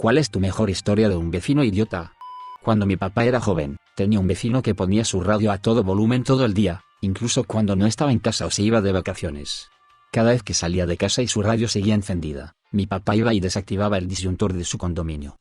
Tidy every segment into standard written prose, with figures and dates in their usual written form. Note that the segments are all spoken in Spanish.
¿Cuál es tu mejor historia de un vecino idiota? Cuando mi papá era joven, tenía un vecino que ponía su radio a todo volumen todo el día, incluso cuando no estaba en casa o se iba de vacaciones. Cada vez que salía de casa y su radio seguía encendida, mi papá iba y desactivaba el disyuntor de su condominio.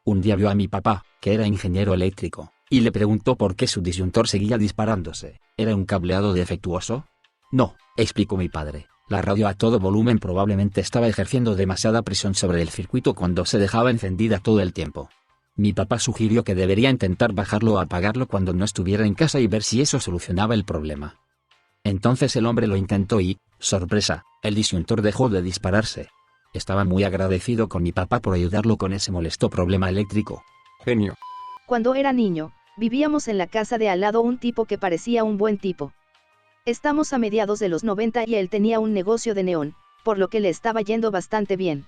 Un día vio a mi papá, que era ingeniero eléctrico, y le preguntó por qué su disyuntor seguía disparándose. ¿Era un cableado defectuoso? No, explicó mi padre. La radio a todo volumen probablemente estaba ejerciendo demasiada presión sobre el circuito cuando se dejaba encendida todo el tiempo. Mi papá sugirió que debería intentar bajarlo o apagarlo cuando no estuviera en casa y ver si eso solucionaba el problema. Entonces el hombre lo intentó y, sorpresa, el disyuntor dejó de dispararse. Estaba muy agradecido con mi papá por ayudarlo con ese molesto problema eléctrico. Genio. Cuando era niño, vivíamos en la casa de al lado un tipo que parecía un buen tipo. Estamos a mediados de los 90 y él tenía un negocio de neón, por lo que le estaba yendo bastante bien.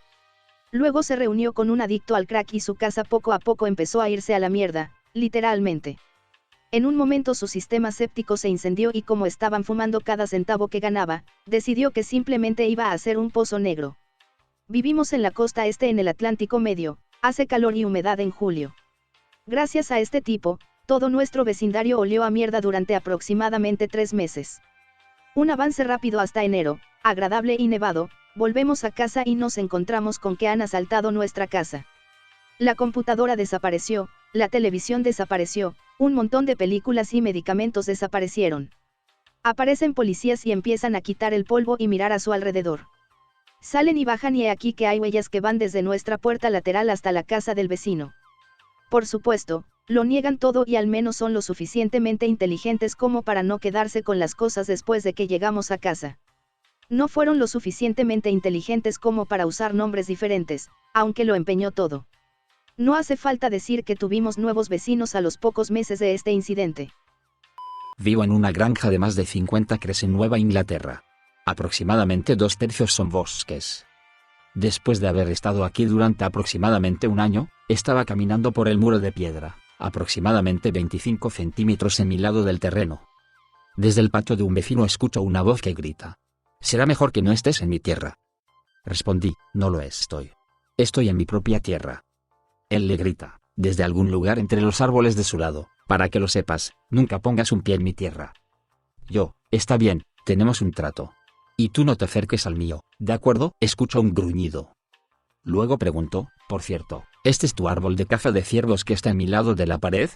Luego se reunió con un adicto al crack y su casa poco a poco empezó a irse a la mierda, literalmente. En un momento su sistema séptico se incendió y como estaban fumando cada centavo que ganaba, decidió que simplemente iba a hacer un pozo negro. Vivimos en la costa este en el Atlántico Medio, hace calor y humedad en julio. Gracias a este tipo, todo nuestro vecindario olió a mierda durante aproximadamente 3 meses. Un avance rápido hasta enero, agradable y nevado, volvemos a casa y nos encontramos con que han asaltado nuestra casa. La computadora desapareció, la televisión desapareció, un montón de películas y medicamentos desaparecieron. Aparecen policías y empiezan a quitar el polvo y mirar a su alrededor. Salen y bajan y he aquí que hay huellas que van desde nuestra puerta lateral hasta la casa del vecino. Por supuesto, lo niegan todo y al menos son lo suficientemente inteligentes como para no quedarse con las cosas después de que llegamos a casa. No fueron lo suficientemente inteligentes como para usar nombres diferentes, aunque lo empeñó todo. No hace falta decir que tuvimos nuevos vecinos a los pocos meses de este incidente. Vivo en una granja de más de 50 acres en Nueva Inglaterra. Aproximadamente 2/3 son bosques. Después de haber estado aquí durante aproximadamente un año, estaba caminando por el muro de piedra, aproximadamente 25 centímetros en mi lado del terreno. Desde el patio de un vecino escucho una voz que grita: «Será mejor que no estés en mi tierra». Respondí: «No lo estoy. Estoy en mi propia tierra». Él le grita, desde algún lugar entre los árboles de su lado: «Para que lo sepas, nunca pongas un pie en mi tierra». Yo: «Está bien, tenemos un trato. Y tú no te acerques al mío, ¿de acuerdo?». Escucho un gruñido. Luego preguntó: «Por cierto, ¿este es tu árbol de caza de ciervos que está en mi lado de la pared?».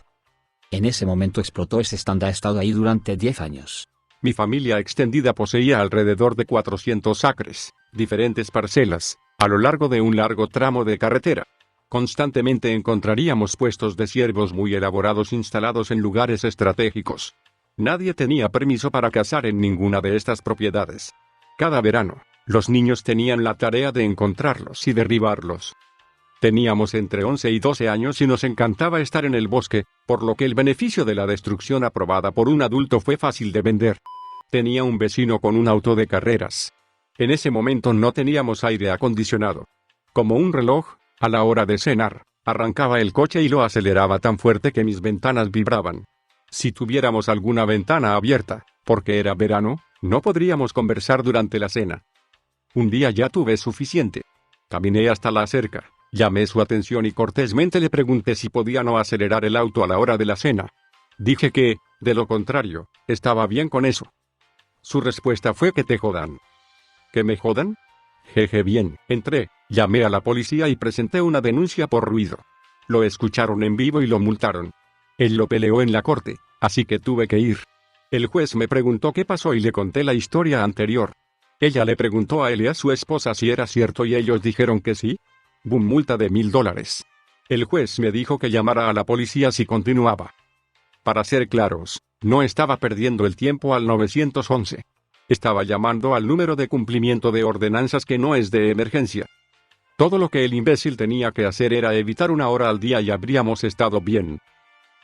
En ese momento explotó: «Ese stand ha estado ahí durante 10 años. Mi familia extendida poseía alrededor de 400 acres, diferentes parcelas, a lo largo de un largo tramo de carretera. Constantemente encontraríamos puestos de ciervos muy elaborados instalados en lugares estratégicos. Nadie tenía permiso para cazar en ninguna de estas propiedades. Cada verano, los niños tenían la tarea de encontrarlos y derribarlos. Teníamos entre 11 y 12 años y nos encantaba estar en el bosque, por lo que el beneficio de la destrucción aprobada por un adulto fue fácil de vender. Tenía un vecino con un auto de carreras. En ese momento no teníamos aire acondicionado. Como un reloj, a la hora de cenar, arrancaba el coche y lo aceleraba tan fuerte que mis ventanas vibraban. Si tuviéramos alguna ventana abierta, porque era verano, no podríamos conversar durante la cena. Un día ya tuve suficiente. Caminé hasta la cerca, llamé su atención y cortésmente le pregunté si podía no acelerar el auto a la hora de la cena. Dije que, de lo contrario, estaba bien con eso. Su respuesta fue: «Que te jodan». ¿Que me jodan? Jeje, bien. Entré, llamé a la policía y presenté una denuncia por ruido. Lo escucharon en vivo y lo multaron. Él lo peleó en la corte, así que tuve que ir. El juez me preguntó qué pasó y le conté la historia anterior. Ella le preguntó a él y a su esposa si era cierto y ellos dijeron que sí. Boom, multa de $1000. El juez me dijo que llamara a la policía si continuaba. Para ser claros, no estaba perdiendo el tiempo al 911. Estaba llamando al número de cumplimiento de ordenanzas que no es de emergencia. Todo lo que el imbécil tenía que hacer era evitar 1 hora al día y habríamos estado bien.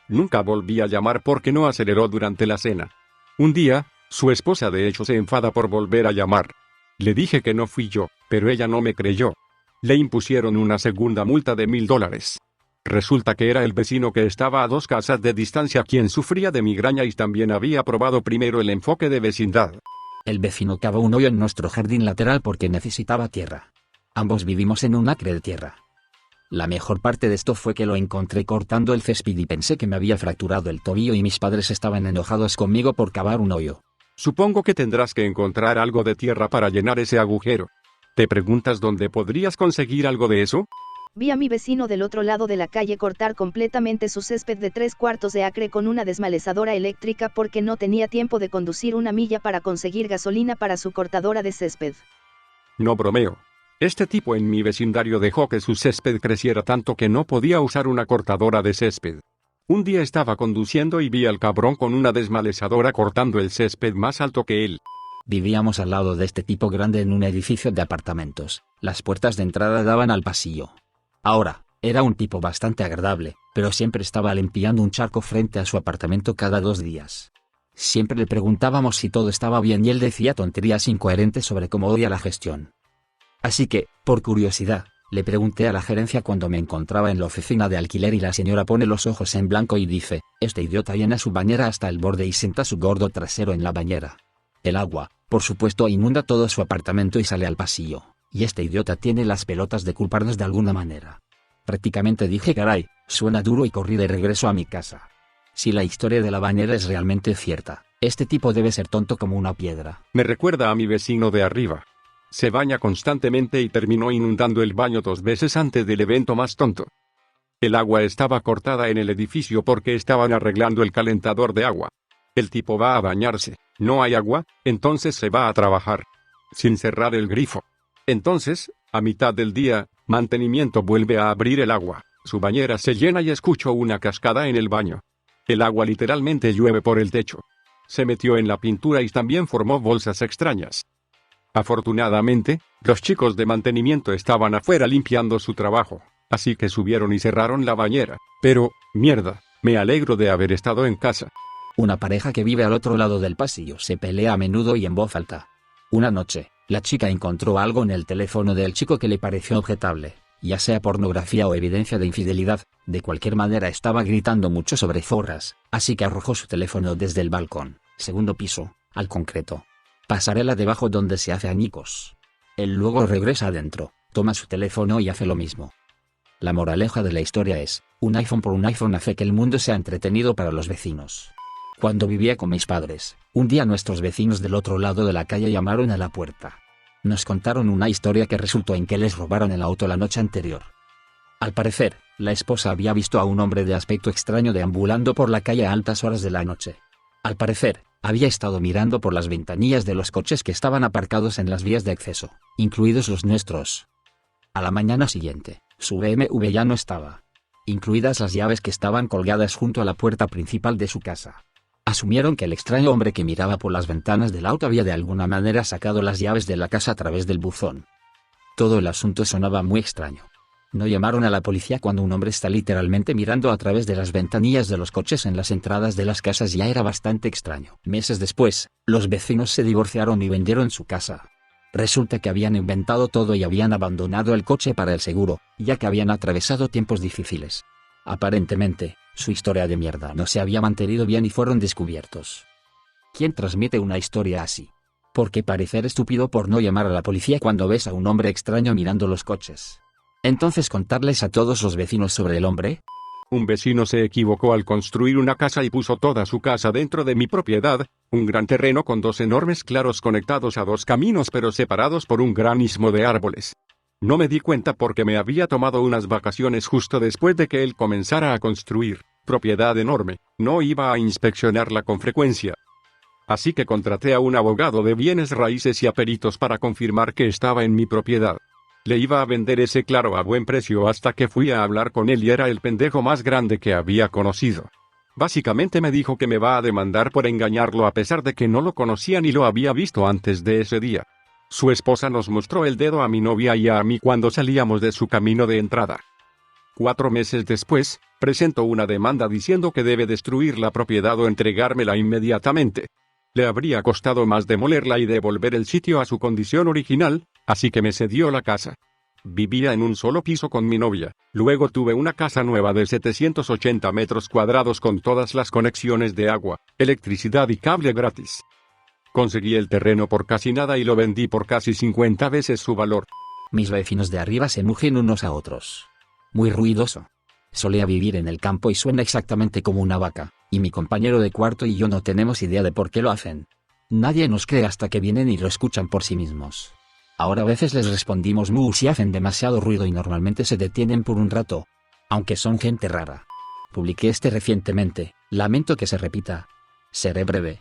Nunca volví a llamar porque no aceleró durante la cena. Un día, su esposa de hecho se enfada por volver a llamar. Le dije que no fui yo, pero ella no me creyó. Le impusieron una segunda multa de $1000. Resulta que era el vecino que estaba a 2 casas de distancia quien sufría de migraña y también había probado primero el enfoque de vecindad. El vecino cavó un hoyo en nuestro jardín lateral porque necesitaba tierra. Ambos vivimos en un acre de tierra. La mejor parte de esto fue que lo encontré cortando el césped y pensé que me había fracturado el tobillo y mis padres estaban enojados conmigo por cavar un hoyo. Supongo que tendrás que encontrar algo de tierra para llenar ese agujero. ¿Te preguntas dónde podrías conseguir algo de eso? Vi a mi vecino del otro lado de la calle cortar completamente su césped de 3/4 de acre con una desmalezadora eléctrica porque no tenía tiempo de conducir una milla para conseguir gasolina para su cortadora de césped. No bromeo. Este tipo en mi vecindario dejó que su césped creciera tanto que no podía usar una cortadora de césped. Un día estaba conduciendo y vi al cabrón con una desmalezadora cortando el césped más alto que él. Vivíamos al lado de este tipo grande en un edificio de apartamentos. Las puertas de entrada daban al pasillo. Ahora, era un tipo bastante agradable, pero siempre estaba limpiando un charco frente a su apartamento cada 2 días. Siempre le preguntábamos si todo estaba bien y él decía tonterías incoherentes sobre cómo odia la gestión. Así que, por curiosidad, le pregunté a la gerencia cuando me encontraba en la oficina de alquiler y la señora pone los ojos en blanco y dice, este idiota llena su bañera hasta el borde y sienta su gordo trasero en la bañera. El agua, por supuesto, inunda todo su apartamento y sale al pasillo. Y este idiota tiene las pelotas de culparnos de alguna manera. Prácticamente dije caray, suena duro y corrí de regreso a mi casa. Si la historia de la bañera es realmente cierta, este tipo debe ser tonto como una piedra. Me recuerda a mi vecino de arriba. Se baña constantemente y terminó inundando el baño 2 veces antes del evento más tonto. El agua estaba cortada en el edificio porque estaban arreglando el calentador de agua. El tipo va a bañarse, no hay agua, entonces se va a trabajar. Sin cerrar el grifo. Entonces, a mitad del día, mantenimiento vuelve a abrir el agua, su bañera se llena y escucho una cascada en el baño. El agua literalmente llueve por el techo. Se metió en la pintura y también formó bolsas extrañas. Afortunadamente, los chicos de mantenimiento estaban afuera limpiando su trabajo, así que subieron y cerraron la bañera. Pero, mierda, me alegro de haber estado en casa. Una pareja que vive al otro lado del pasillo se pelea a menudo y en voz alta. Una noche, la chica encontró algo en el teléfono del chico que le pareció objetable, ya sea pornografía o evidencia de infidelidad. De cualquier manera estaba gritando mucho sobre zorras, así que arrojó su teléfono desde el balcón, 2º piso, al concreto. Pasarela debajo donde se hace añicos. Él luego regresa adentro, toma su teléfono y hace lo mismo. La moraleja de la historia es, un iPhone por un iPhone hace que el mundo sea entretenido para los vecinos. Cuando vivía con mis padres, un día nuestros vecinos del otro lado de la calle llamaron a la puerta. Nos contaron una historia que resultó en que les robaron el auto la noche anterior. Al parecer, la esposa había visto a un hombre de aspecto extraño deambulando por la calle a altas horas de la noche. Al parecer, había estado mirando por las ventanillas de los coches que estaban aparcados en las vías de acceso, incluidos los nuestros. A la mañana siguiente, su BMW ya no estaba, incluidas las llaves que estaban colgadas junto a la puerta principal de su casa. Asumieron que el extraño hombre que miraba por las ventanas del auto había de alguna manera sacado las llaves de la casa a través del buzón. Todo el asunto sonaba muy extraño. No llamaron a la policía cuando un hombre está literalmente mirando a través de las ventanillas de los coches en las entradas de las casas ya era bastante extraño. Meses después, los vecinos se divorciaron y vendieron su casa. Resulta que habían inventado todo y habían abandonado el coche para el seguro, ya que habían atravesado tiempos difíciles. Aparentemente, su historia de mierda no se había mantenido bien y fueron descubiertos. ¿Quién transmite una historia así? ¿Por qué parecer estúpido por no llamar a la policía cuando ves a un hombre extraño mirando los coches? Entonces contarles a todos los vecinos sobre el hombre. Un vecino se equivocó al construir una casa y puso toda su casa dentro de mi propiedad, un gran terreno con 2 enormes claros conectados a 2 caminos pero separados por un gran istmo de árboles. No me di cuenta porque me había tomado unas vacaciones justo después de que él comenzara a construir. Propiedad enorme, no iba a inspeccionarla con frecuencia. Así que contraté a un abogado de bienes raíces y a peritos para confirmar que estaba en mi propiedad. Le iba a vender ese claro a buen precio hasta que fui a hablar con él y era el pendejo más grande que había conocido. Básicamente me dijo que me va a demandar por engañarlo a pesar de que no lo conocía ni lo había visto antes de ese día. Su esposa nos mostró el dedo a mi novia y a mí cuando salíamos de su camino de entrada. 4 meses después, presentó una demanda diciendo que debe destruir la propiedad o entregármela inmediatamente. Le habría costado más demolerla y devolver el sitio a su condición original, así que me cedió la casa. Vivía en un solo piso con mi novia, luego tuve una casa nueva de 780 metros cuadrados con todas las conexiones de agua, electricidad y cable gratis. Conseguí el terreno por casi nada y lo vendí por casi 50 veces su valor. Mis vecinos de arriba se mugen unos a otros. muy ruidoso. Solía vivir en el campo y suena exactamente como una vaca, y mi compañero de cuarto y yo no tenemos idea de por qué lo hacen. Nadie nos cree hasta que vienen y lo escuchan por sí mismos. Ahora a veces les respondimos mu si hacen demasiado ruido y normalmente se detienen por un rato. Aunque son gente rara. Publiqué recientemente, lamento que se repita. Seré breve.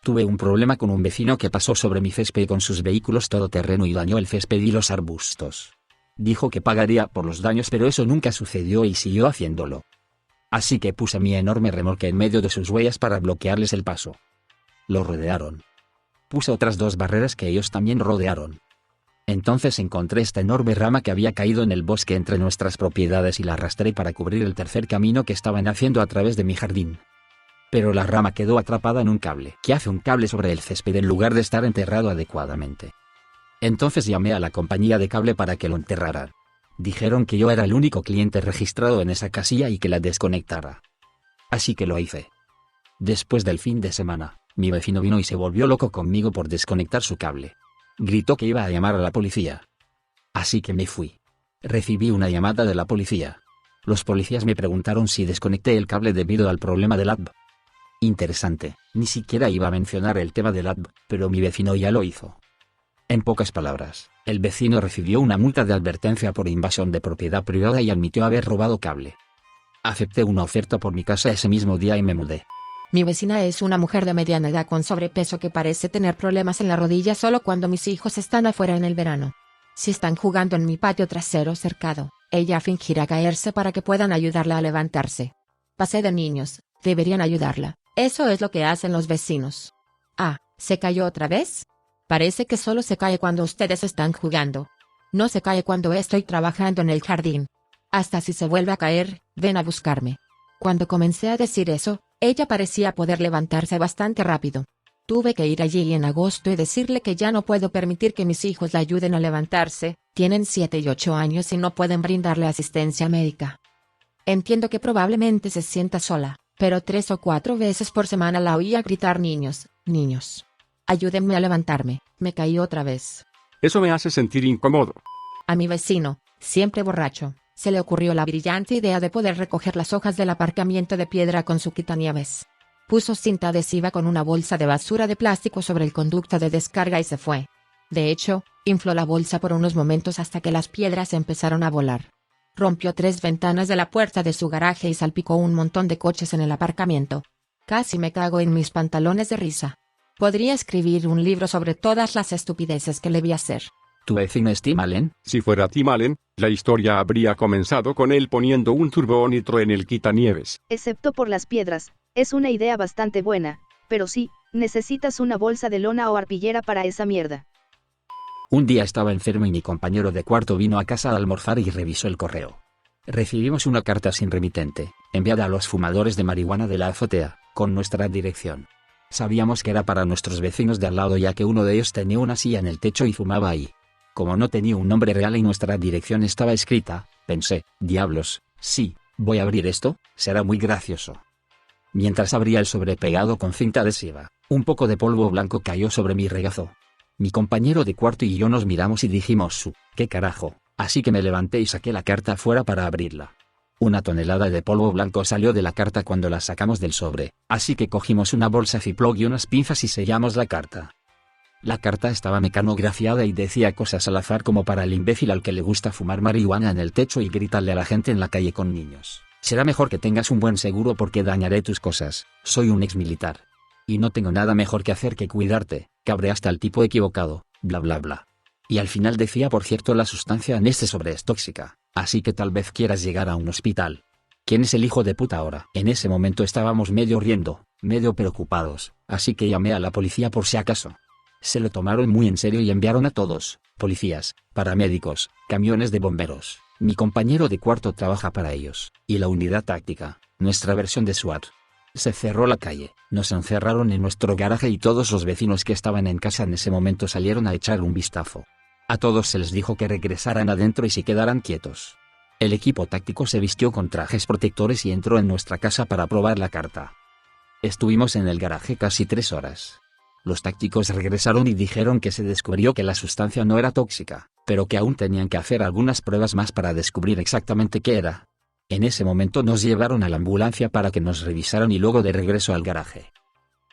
Tuve un problema con un vecino que pasó sobre mi césped con sus vehículos todoterreno y dañó el césped y los arbustos. Dijo que pagaría por los daños, pero eso nunca sucedió y siguió haciéndolo. Así que puse mi enorme remolque en medio de sus huellas para bloquearles el paso. Lo rodearon. Puse otras 2 barreras que ellos también rodearon. Entonces encontré esta enorme rama que había caído en el bosque entre nuestras propiedades y la arrastré para cubrir el tercer camino que estaban haciendo a través de mi jardín. Pero la rama quedó atrapada en un cable. ¿Qué hace un cable sobre el césped en lugar de estar enterrado adecuadamente? Entonces llamé a la compañía de cable para que lo enterraran. Dijeron que yo era el único cliente registrado en esa casilla y que la desconectara. Así que lo hice. Después del fin de semana, mi vecino vino y se volvió loco conmigo por desconectar su cable. Gritó que iba a llamar a la policía. Así que me fui. Recibí una llamada de la policía. Los policías me preguntaron si desconecté el cable debido al problema del ADB. Interesante, ni siquiera iba a mencionar el tema del ADB, pero mi vecino ya lo hizo. En pocas palabras, el vecino recibió una multa de advertencia por invasión de propiedad privada y admitió haber robado cable. Acepté una oferta por mi casa ese mismo día y me mudé. Mi vecina es una mujer de mediana edad con sobrepeso que parece tener problemas en la rodilla solo cuando mis hijos están afuera en el verano. Si están jugando en mi patio trasero cercado, ella fingirá caerse para que puedan ayudarla a levantarse. Pasé de niños, deberían ayudarla, eso es lo que hacen los vecinos. Ah, ¿se cayó otra vez? Parece que solo se cae cuando ustedes están jugando. No se cae cuando estoy trabajando en el jardín. Hasta si se vuelve a caer, ven a buscarme. Cuando comencé a decir eso, ella parecía poder levantarse bastante rápido. Tuve que ir allí en agosto y decirle que ya no puedo permitir que mis hijos la ayuden a levantarse, tienen 7 y 8 años y no pueden brindarle asistencia médica. Entiendo que probablemente se sienta sola, pero 3 o 4 veces por semana la oía gritar niños, niños. Ayúdenme a levantarme, me caí otra vez. Eso me hace sentir incómodo. A mi vecino, siempre borracho, se le ocurrió la brillante idea de poder recoger las hojas del aparcamiento de piedra con su quitanieves. Puso cinta adhesiva con una bolsa de basura de plástico sobre el conducto de descarga y se fue. De hecho, infló la bolsa por unos momentos hasta que las piedras empezaron a volar. Rompió 3 ventanas de la puerta de su garaje y salpicó un montón de coches en el aparcamiento. Casi me cago en mis pantalones de risa. Podría escribir un libro sobre todas las estupideces que le vi hacer. ¿Tu vecino es Tim Allen? Si fuera Tim Allen, la historia habría comenzado con él poniendo un turbo nitro en el quitanieves. Excepto por las piedras, es una idea bastante buena, pero sí, necesitas una bolsa de lona o arpillera para esa mierda. Un día estaba enfermo y mi compañero de cuarto vino a casa a almorzar y revisó el correo. Recibimos una carta sin remitente, enviada a los fumadores de marihuana de la azotea, con nuestra dirección. Sabíamos que era para nuestros vecinos de al lado ya que uno de ellos tenía una silla en el techo y fumaba ahí. Como no tenía un nombre real y nuestra dirección estaba escrita, pensé, diablos, sí, voy a abrir esto, será muy gracioso. Mientras abría el sobre pegado con cinta adhesiva, un poco de polvo blanco cayó sobre mi regazo. Mi compañero de cuarto y yo nos miramos y dijimos, ¿qué carajo? Así que me levanté y saqué la carta fuera para abrirla. Una tonelada de polvo blanco salió de la carta cuando la sacamos del sobre, así que cogimos una bolsa Ziploc y unas pinzas y sellamos la carta. La carta estaba mecanografiada y decía cosas al azar como para el imbécil al que le gusta fumar marihuana en el techo y gritarle a la gente en la calle con niños. Será mejor que tengas un buen seguro porque dañaré tus cosas, soy un ex militar. Y no tengo nada mejor que hacer que cuidarte, cabreaste al tipo equivocado, bla bla bla. Y al final decía por cierto la sustancia en este sobre es tóxica, así que tal vez quieras llegar a un hospital. ¿Quién es el hijo de puta ahora? En ese momento estábamos medio riendo, medio preocupados, así que llamé a la policía por si acaso. Se lo tomaron muy en serio y enviaron a todos, policías, paramédicos, camiones de bomberos. Mi compañero de cuarto trabaja para ellos, y la unidad táctica, nuestra versión de SWAT. Se cerró la calle, nos encerraron en nuestro garaje y todos los vecinos que estaban en casa en ese momento salieron a echar un vistazo. A todos se les dijo que regresaran adentro y se quedaran quietos. El equipo táctico se vistió con trajes protectores y entró en nuestra casa para probar la carta. Estuvimos en el garaje casi 3 horas. Los tácticos regresaron y dijeron que se descubrió que la sustancia no era tóxica, pero que aún tenían que hacer algunas pruebas más para descubrir exactamente qué era. En ese momento nos llevaron a la ambulancia para que nos revisaran y luego de regreso al garaje.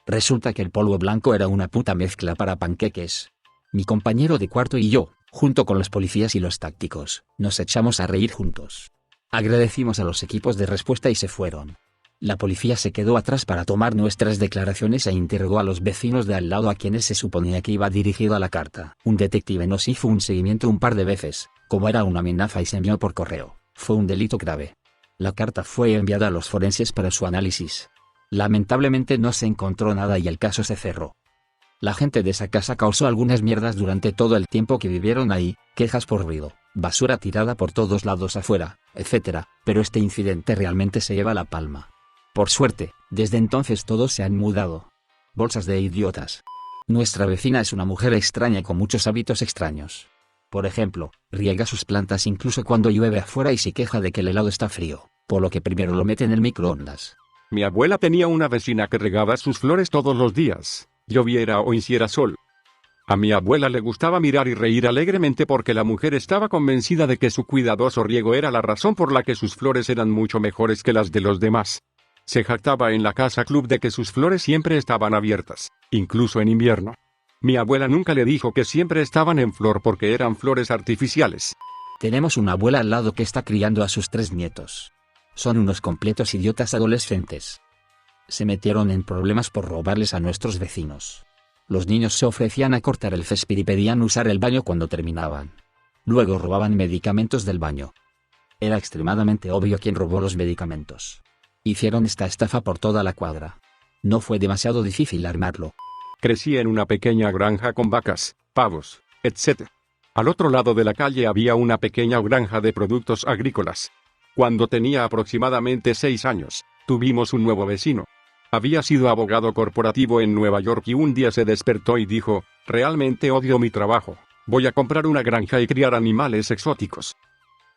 Resulta que el polvo blanco era una puta mezcla para panqueques. Mi compañero de cuarto y yo, junto con los policías y los tácticos, nos echamos a reír juntos. Agradecimos a los equipos de respuesta y se fueron. La policía se quedó atrás para tomar nuestras declaraciones e interrogó a los vecinos de al lado a quienes se suponía que iba dirigida la carta. Un detective nos hizo un seguimiento un par de veces, como era una amenaza y se envió por correo. Fue un delito grave. La carta fue enviada a los forenses para su análisis. Lamentablemente no se encontró nada y el caso se cerró. La gente de esa casa causó algunas mierdas durante todo el tiempo que vivieron ahí, quejas por ruido, basura tirada por todos lados afuera, etc., pero este incidente realmente se lleva la palma. Por suerte, desde entonces todos se han mudado. Bolsas de idiotas. Nuestra vecina es una mujer extraña con muchos hábitos extraños. Por ejemplo, riega sus plantas incluso cuando llueve afuera y se queja de que el helado está frío, por lo que primero lo mete en el microondas. Mi abuela tenía una vecina que regaba sus flores todos los días, lloviera o hiciera sol. A mi abuela le gustaba mirar y reír alegremente porque la mujer estaba convencida de que su cuidadoso riego era la razón por la que sus flores eran mucho mejores que las de los demás. Se jactaba en la casa club de que sus flores siempre estaban abiertas, incluso en invierno. Mi abuela nunca le dijo que siempre estaban en flor porque eran flores artificiales. Tenemos una abuela al lado que está criando a sus 3 nietos. Son unos completos idiotas adolescentes. Se metieron en problemas por robarles a nuestros vecinos. Los niños se ofrecían a cortar el césped y pedían usar el baño cuando terminaban. Luego robaban medicamentos del baño. Era extremadamente obvio quién robó los medicamentos. Hicieron esta estafa por toda la cuadra. No fue demasiado difícil armarlo. Crecí en una pequeña granja con vacas, pavos, etc. Al otro lado de la calle había una pequeña granja de productos agrícolas. Cuando tenía aproximadamente 6 años, tuvimos un nuevo vecino. Había sido abogado corporativo en Nueva York y un día se despertó y dijo, realmente odio mi trabajo, voy a comprar una granja y criar animales exóticos.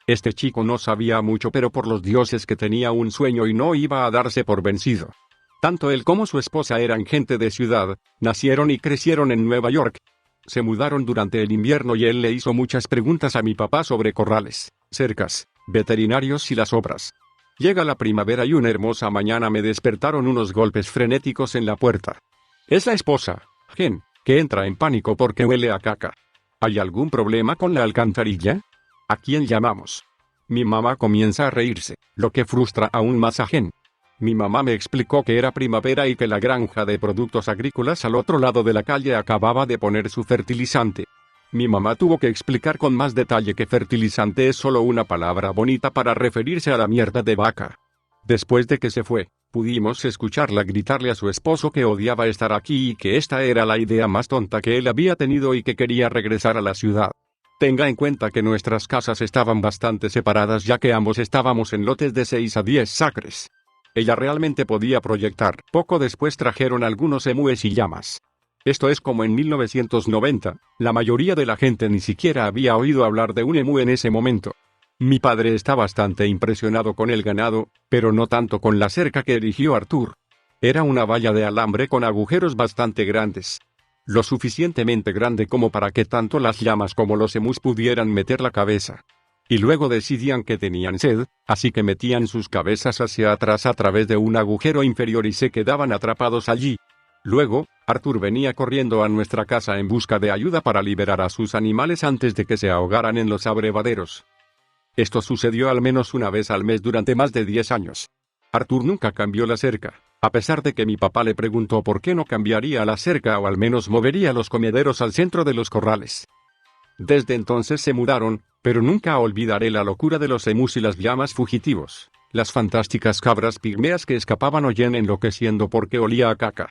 Este chico no sabía mucho pero por los dioses que tenía un sueño y no iba a darse por vencido. Tanto él como su esposa eran gente de ciudad, nacieron y crecieron en Nueva York. Se mudaron durante el invierno y él le hizo muchas preguntas a mi papá sobre corrales, cercas, veterinarios y las obras. Llega la primavera y una hermosa mañana me despertaron unos golpes frenéticos en la puerta. Es la esposa, Jen, que entra en pánico porque huele a caca. ¿Hay algún problema con la alcantarilla? ¿A quién llamamos? Mi mamá comienza a reírse, lo que frustra aún más a Jen. Mi mamá me explicó que era primavera y que la granja de productos agrícolas al otro lado de la calle acababa de poner su fertilizante. Mi mamá tuvo que explicar con más detalle que fertilizante es solo una palabra bonita para referirse a la mierda de vaca. Después de que se fue, pudimos escucharla gritarle a su esposo que odiaba estar aquí y que esta era la idea más tonta que él había tenido y que quería regresar a la ciudad. Tenga en cuenta que nuestras casas estaban bastante separadas ya que ambos estábamos en lotes de 6 a 10 acres. Ella realmente podía proyectar. Poco después trajeron algunos emúes y llamas. Esto es como en 1990, la mayoría de la gente ni siquiera había oído hablar de un emú en ese momento. Mi padre está bastante impresionado con el ganado, pero no tanto con la cerca que erigió Arthur. Era una valla de alambre con agujeros bastante grandes. Lo suficientemente grande como para que tanto las llamas como los emús pudieran meter la cabeza. Y luego decidían que tenían sed, así que metían sus cabezas hacia atrás a través de un agujero inferior y se quedaban atrapados allí. Luego, Arthur venía corriendo a nuestra casa en busca de ayuda para liberar a sus animales antes de que se ahogaran en los abrevaderos. Esto sucedió al menos una vez al mes durante más de 10 años. Arthur nunca cambió la cerca, a pesar de que mi papá le preguntó por qué no cambiaría la cerca o al menos movería los comederos al centro de los corrales. Desde entonces se mudaron, pero nunca olvidaré la locura de los emús y las llamas fugitivos, las fantásticas cabras pigmeas que escapaban o yen enloqueciendo porque olía a caca.